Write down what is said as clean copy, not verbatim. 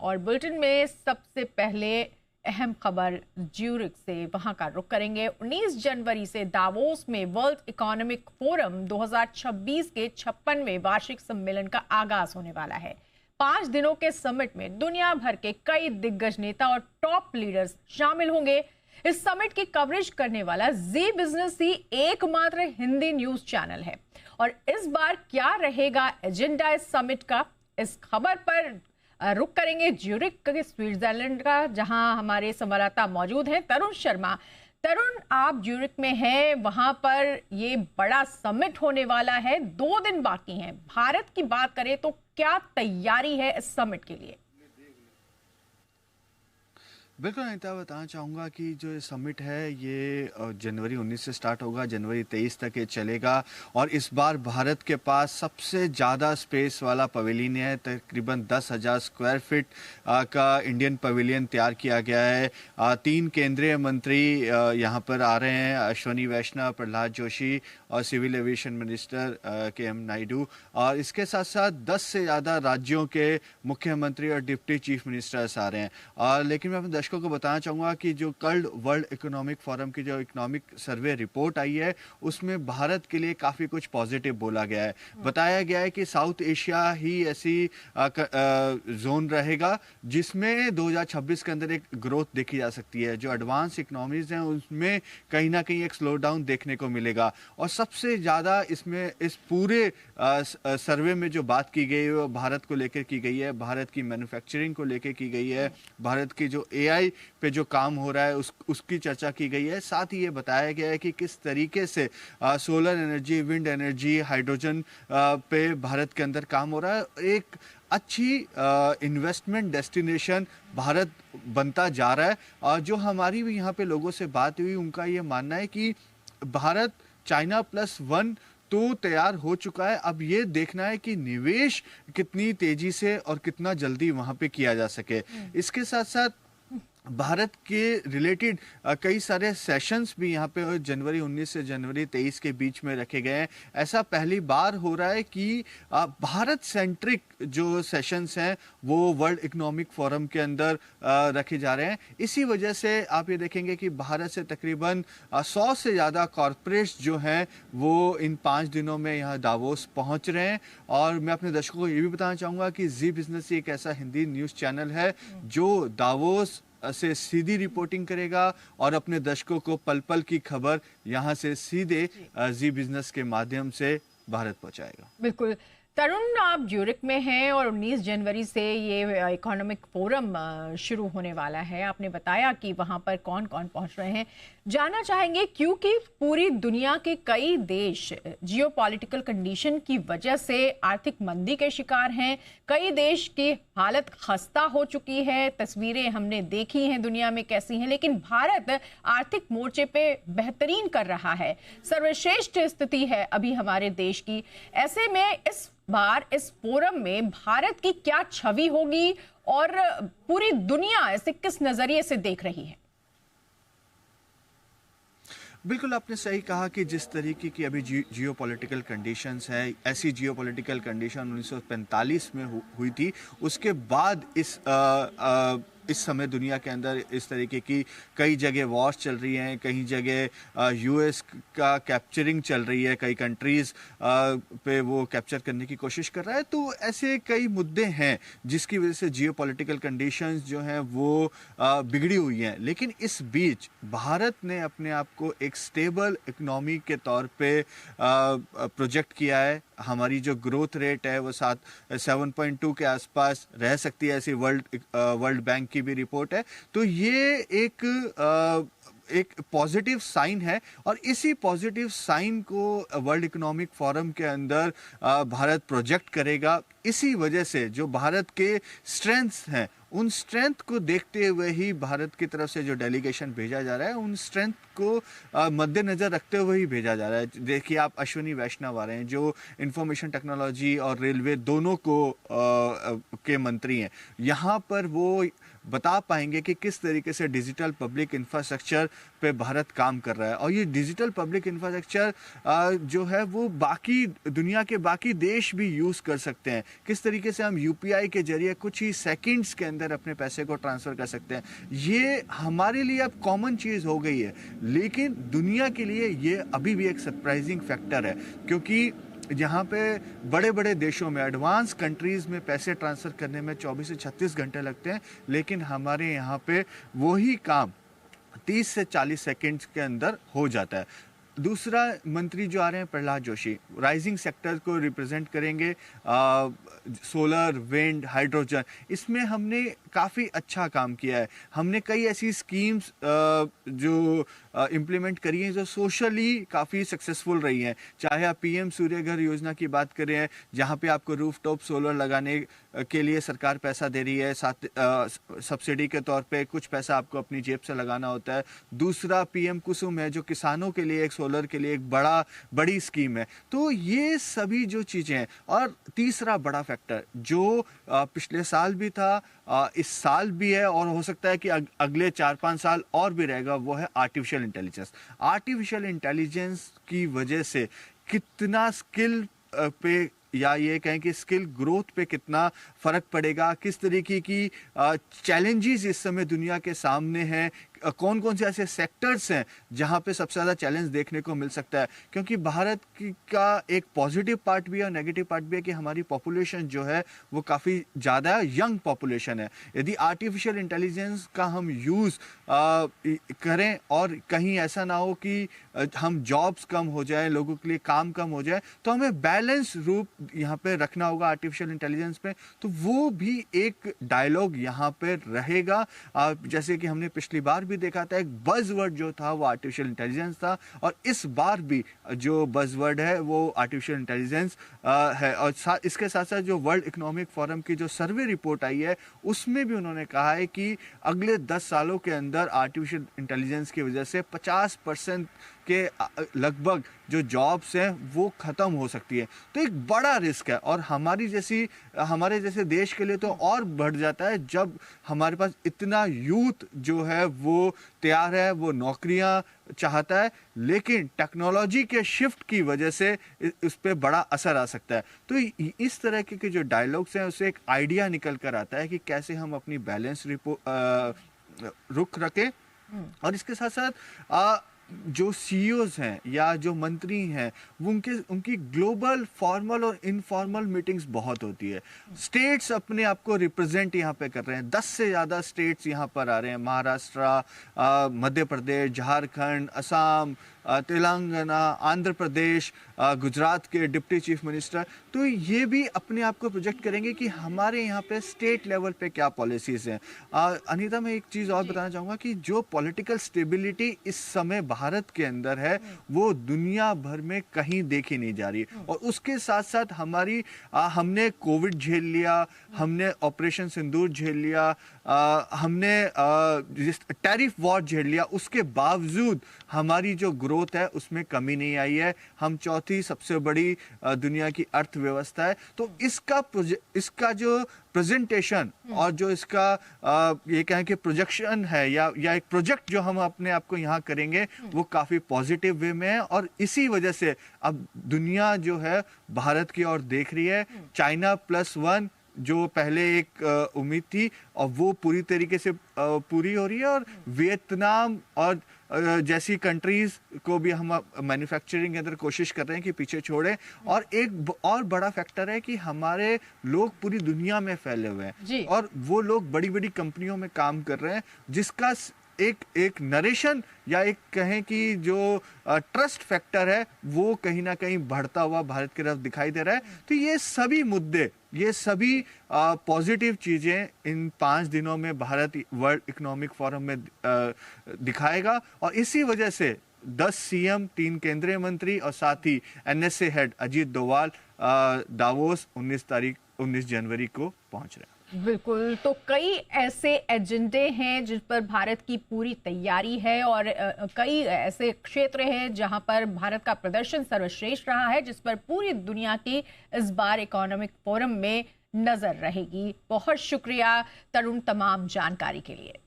और बुलेटिन में सबसे पहले अहम खबर ज्यूरिख से, वहां का रुख करेंगे। 19 जनवरी से दावोस में वर्ल्ड इकोनॉमिक फोरम 2026 के 56वें वार्षिक सम्मेलन का आगाज होने वाला है। 5 दिनों के समिट में दुनिया भर के कई दिग्गज नेता और टॉप लीडर्स शामिल होंगे। इस समिट की कवरेज करने वाला जी बिजनेस ही एकमात्र हिंदी न्यूज चैनल है। और इस बार क्या रहेगा एजेंडा इस समिट का, इस खबर पर रुक करेंगे ज्यूरिख के स्विट्जरलैंड का, जहां हमारे संवाददाता मौजूद हैं तरुण शर्मा। तरुण, आप ज्यूरिख में हैं, वहां पर ये बड़ा समिट होने वाला है, 2 दिन बाकी हैं। भारत की बात करें तो क्या तैयारी है इस समिट के लिए? बिल्कुल अनिता, बताना चाहूँगा कि जो ये समिट है ये जनवरी 19 से स्टार्ट होगा, जनवरी 23 तक ये चलेगा। और इस बार भारत के पास सबसे ज़्यादा स्पेस वाला पवेलियन है, तकरीबन 10,000 स्क्वायर फीट का इंडियन पवेलियन तैयार किया गया है। 3 केंद्रीय मंत्री यहाँ पर आ रहे हैं, अश्विनी वैष्णव, प्रहलाद जोशी और civil aviation minister K M. Naidu. और इसके साथ साथ 10 से ज़्यादा राज्यों के मुख्यमंत्री और डिप्टी चीफ मिनिस्टर्स आ रहे हैं। लेकिन मैं अपने दर्शकों को बताना चाहूँगा कि जो कल वर्ल्ड इकोनॉमिक फोरम की जो इकोनॉमिक सर्वे रिपोर्ट आई है, उसमें भारत के लिए काफ़ी कुछ पॉजिटिव बोला गया है। बताया गया है कि साउथ एशिया ही ऐसी जोन रहेगा जिसमें 2026 के अंदर एक ग्रोथ देखी जा सकती है। जो एडवांस इकोनॉमीज हैं उसमें कहीं ना कहीं एक स्लो डाउन देखने को मिलेगा। और सबसे ज़्यादा इसमें इस पूरे सर्वे में जो बात की गई है वो भारत को लेकर की गई है, भारत की मैन्युफैक्चरिंग को लेकर की गई है, भारत की जो एआई पे जो काम हो रहा है उसकी चर्चा की गई है। साथ ही ये बताया गया है कि किस तरीके से solar energy, wind energy, hydrogen पे भारत के अंदर काम हो रहा है। एक अच्छी इन्वेस्टमेंट डेस्टिनेशन भारत बनता जा रहा है। और जो हमारी भी यहाँ पे लोगों से बात हुई, उनका ये मानना है कि भारत चाइना +1 तो तैयार हो चुका है। अब ये देखना है कि निवेश कितनी तेजी से और कितना जल्दी वहां पे किया जा सके। इसके साथ साथ भारत के रिलेटेड कई सारे सेशंस भी यहाँ पे जनवरी 19 से जनवरी 23 के बीच में रखे गए हैं। ऐसा पहली बार हो रहा है कि भारत सेंट्रिक जो सेशंस हैं वो वर्ल्ड इकोनॉमिक फोरम के अंदर रखे जा रहे हैं। इसी वजह से आप ये देखेंगे कि भारत से तकरीबन 100 से ज़्यादा कॉरपोरेट्स जो हैं वो इन 5 दिनों में यहाँ दावोस पहुँच रहे हैं। और मैं अपने दर्शकों को ये भी बताना चाहूँगा कि जी बिजनेस एक ऐसा हिंदी न्यूज़ चैनल है जो दावोस से सीधी रिपोर्टिंग करेगा और अपने दर्शकों को पल पल की खबर यहाँ से सीधे जी बिजनेस के माध्यम से भारत पहुँचाएगा। बिल्कुल तरुण, आप ज्यूरिख में हैं और 19 जनवरी से ये इकोनॉमिक फोरम शुरू होने वाला है। आपने बताया कि वहां पर कौन कौन पहुंच रहे हैं। जानना चाहेंगे क्योंकि पूरी दुनिया के कई देश जियोपॉलिटिकल कंडीशन की वजह से आर्थिक मंदी के शिकार हैं। कई देश की हालत खस्ता हो चुकी है, तस्वीरें हमने देखी हैं दुनिया में कैसी हैं। लेकिन भारत आर्थिक मोर्चे पे बेहतरीन कर रहा है, सर्वश्रेष्ठ स्थिति है अभी हमारे देश की। ऐसे में इस बार इस फोरम में भारत की क्या छवि होगी और पूरी दुनिया इसे किस नजरिए से देख रही है? बिल्कुल आपने सही कहा कि जिस तरीके की अभी जियोपॉलिटिकल कंडीशंस है, ऐसी जियोपॉलिटिकल कंडीशन 1945 में हुई थी। उसके बाद इस समय दुनिया के अंदर इस तरीके की कई जगह वॉर्स चल रही हैं, कई जगह यूएस का कैप्चरिंग चल रही है, कई कंट्रीज़ पे वो कैप्चर करने की कोशिश कर रहा है। तो ऐसे कई मुद्दे हैं जिसकी वजह से जियोपॉलिटिकल कंडीशंस जो हैं वो बिगड़ी हुई हैं। लेकिन इस बीच भारत ने अपने आप को एक स्टेबल इकोनॉमी के तौर पे प्रोजेक्ट किया है। हमारी जो ग्रोथ रेट है वो 7.2 के आसपास रह सकती है, ऐसी वर्ल्ड बैंक की भी रिपोर्ट है। तो ये एक पॉजिटिव साइन है और इसी पॉजिटिव साइन को वर्ल्ड इकोनॉमिक फोरम के अंदर भारत प्रोजेक्ट करेगा। इसी वजह से जो भारत के स्ट्रेंथ्स हैं, उन स्ट्रेंथ को देखते हुए ही भारत की तरफ से जो डेलीगेशन भेजा जा रहा है, उन स्ट्रेंथ को मद्देनजर रखते हुए ही भेजा जा रहा है। देखिए आप अश्विनी वैष्णव आ रहे हैं जो इंफॉर्मेशन टेक्नोलॉजी और रेलवे दोनों को के मंत्री हैं। यहाँ पर वो बता पाएंगे कि किस तरीके से डिजिटल पब्लिक इंफ्रास्ट्रक्चर पे भारत काम कर रहा है। और ये डिजिटल पब्लिक इंफ्रास्ट्रक्चर जो है वो बाकी दुनिया के बाकी देश भी यूज़ कर सकते हैं। किस तरीके से हम यूपीआई के जरिए कुछ ही सेकंड्स के अंदर अपने पैसे को ट्रांसफर कर सकते हैं, ये हमारे लिए अब कॉमन चीज़ हो गई है। लेकिन दुनिया के लिए ये अभी भी एक सरप्राइजिंग फैक्टर है, क्योंकि यहाँ पे बड़े बड़े देशों में, एडवांस कंट्रीज़ में पैसे ट्रांसफ़र करने में 24 से 36 घंटे लगते हैं, लेकिन हमारे यहाँ पे वही काम 30 से 40 सेकंड्स के अंदर हो जाता है। दूसरा मंत्री जो आ रहे हैं प्रहलाद जोशी, राइजिंग सेक्टर को रिप्रेजेंट करेंगे, सोलर, विंड, हाइड्रोजन, इसमें हमने काफ़ी अच्छा काम किया है। हमने कई ऐसी स्कीम्स जो इम्प्लीमेंट करी हैं जो सोशली काफ़ी सक्सेसफुल रही हैं। चाहे आप पीएम सूर्य घर योजना की बात करें, जहाँ पे आपको रूफटॉप सोलर लगाने के लिए सरकार पैसा दे रही है, साथ सब्सिडी के तौर पे कुछ पैसा आपको अपनी जेब से लगाना होता है। दूसरा पीएम कुसुम है, जो किसानों के लिए, एक सोलर के लिए एक बड़ी स्कीम है। तो ये सभी जो चीज़ें हैं, और तीसरा बड़ा फैक्टर जो पिछले साल भी था, इस साल भी है, और हो सकता है कि अगले 4-5 साल और भी रहेगा, वो है आर्टिफिशियल इंटेलिजेंस। आर्टिफिशियल इंटेलिजेंस की वजह से कितना स्किल पे, या ये कहें कि स्किल ग्रोथ पे कितना फर्क पड़ेगा, किस तरीके की चैलेंजेस इस समय दुनिया के सामने हैं, कौन कौन से ऐसे सेक्टर्स हैं जहां पे सबसे ज़्यादा चैलेंज देखने को मिल सकता है। क्योंकि भारत का एक पॉजिटिव पार्ट भी है और नेगेटिव पार्ट भी है कि हमारी पॉपुलेशन जो है वो काफ़ी ज़्यादा यंग पॉपुलेशन है। यदि आर्टिफिशियल इंटेलिजेंस का हम यूज़ करें और कहीं ऐसा ना हो कि हम जॉब्स कम हो जाए, लोगों के लिए काम कम हो जाए, तो हमें बैलेंस रूप यहाँ पे रखना होगा आर्टिफिशियल इंटेलिजेंस पे। तो वो भी एक डायलॉग यहाँ पे रहेगा। जैसे कि हमने पिछली बार भी देखा था, एक बज़वर्ड जो था वो आर्टिफिशियल इंटेलिजेंस था, और इस बार भी जो बज़वर्ड है वो आर्टिफिशियल इंटेलिजेंस है। और इसके साथ साथ जो वर्ल्ड इकोनॉमिक फोरम की जो सर्वे रिपोर्ट आई है, उसमें भी उन्होंने कहा है कि अगले 10 सालों के अंदर आर्टिफिशियल इंटेलिजेंस की वजह से 50% के लगभग जो जॉब्स हैं वो ख़त्म हो सकती है। तो एक बड़ा रिस्क है, और हमारे जैसे देश के लिए तो और बढ़ जाता है जब हमारे पास इतना यूथ जो है वो तैयार है, वो नौकरियां चाहता है, लेकिन टेक्नोलॉजी के शिफ्ट की वजह से इस पे बड़ा असर आ सकता है। तो इस तरह के जो डायलॉग्स हैं, उससे एक आइडिया निकल कर आता है कि कैसे हम अपनी बैलेंस रुख रखें। और इसके साथ साथ जो सीईओज हैं या जो मंत्री हैं, वो उनकी ग्लोबल फॉर्मल और इनफॉर्मल मीटिंग्स बहुत होती है। स्टेट्स अपने आप को रिप्रेजेंट यहाँ पे कर रहे हैं, 10 से ज़्यादा स्टेट्स यहाँ पर आ रहे हैं, महाराष्ट्र, मध्य प्रदेश, झारखंड, असम, तेलंगाना, आंध्र प्रदेश, गुजरात के डिप्टी चीफ मिनिस्टर। तो ये भी अपने आप को प्रोजेक्ट करेंगे कि हमारे यहाँ पे स्टेट लेवल पे क्या पॉलिसीज़ हैं। अनीता, मैं एक चीज़ और बताना चाहूँगा कि जो पॉलिटिकल स्टेबिलिटी इस समय भारत के अंदर है, वो दुनिया भर में कहीं देखी नहीं जा रही। और उसके साथ साथ हमने कोविड झेल लिया, हमने ऑपरेशन सिंदूर झेल लिया, हमने टैरिफ वॉर झेल लिया, उसके बावजूद हमारी जो ग्रोथ है उसमें कमी नहीं आई है। हम चौथी सबसे बड़ी दुनिया की अर्थव्यवस्था है। तो इसका जो प्रेजेंटेशन और जो इसका ये कहें कि प्रोजेक्शन है, या एक प्रोजेक्ट जो हम अपने आप को यहाँ करेंगे, वो काफी पॉजिटिव वे में है। और इसी वजह से अब दुनिया जो है भारत की ओर देख रही है। चाइना +1 जो पहले एक उम्मीद थी, और वो पूरी तरीके से पूरी हो रही है। और वियतनाम और जैसी कंट्रीज को भी हम मैन्युफैक्चरिंग के अंदर कोशिश कर रहे हैं कि पीछे छोड़े। और एक और बड़ा फैक्टर है कि हमारे लोग पूरी दुनिया में फैले हुए हैं, और वो लोग बड़ी बड़ी कंपनियों में काम कर रहे हैं, जिसका एक नरेशन या एक कहें कि जो ट्रस्ट फैक्टर है वो कहीं ना कहीं बढ़ता हुआ भारत की तरफ दिखाई दे रहा है। तो ये सभी मुद्दे, ये सभी पॉजिटिव चीजें इन 5 दिनों में भारत वर्ल्ड इकोनॉमिक फोरम में दिखाएगा। और इसी वजह से 10 सीएम, 3 केंद्रीय मंत्री और साथ ही NSA head Ajit Doval Davos 19 जनवरी को पहुंच रहे हैं। बिल्कुल, तो कई ऐसे एजेंडे हैं जिस पर भारत की पूरी तैयारी है, और कई ऐसे क्षेत्र हैं जहां पर भारत का प्रदर्शन सर्वश्रेष्ठ रहा है, जिस पर पूरी दुनिया की इस बार इकोनॉमिक फोरम में नजर रहेगी। बहुत शुक्रिया तरुण तमाम जानकारी के लिए।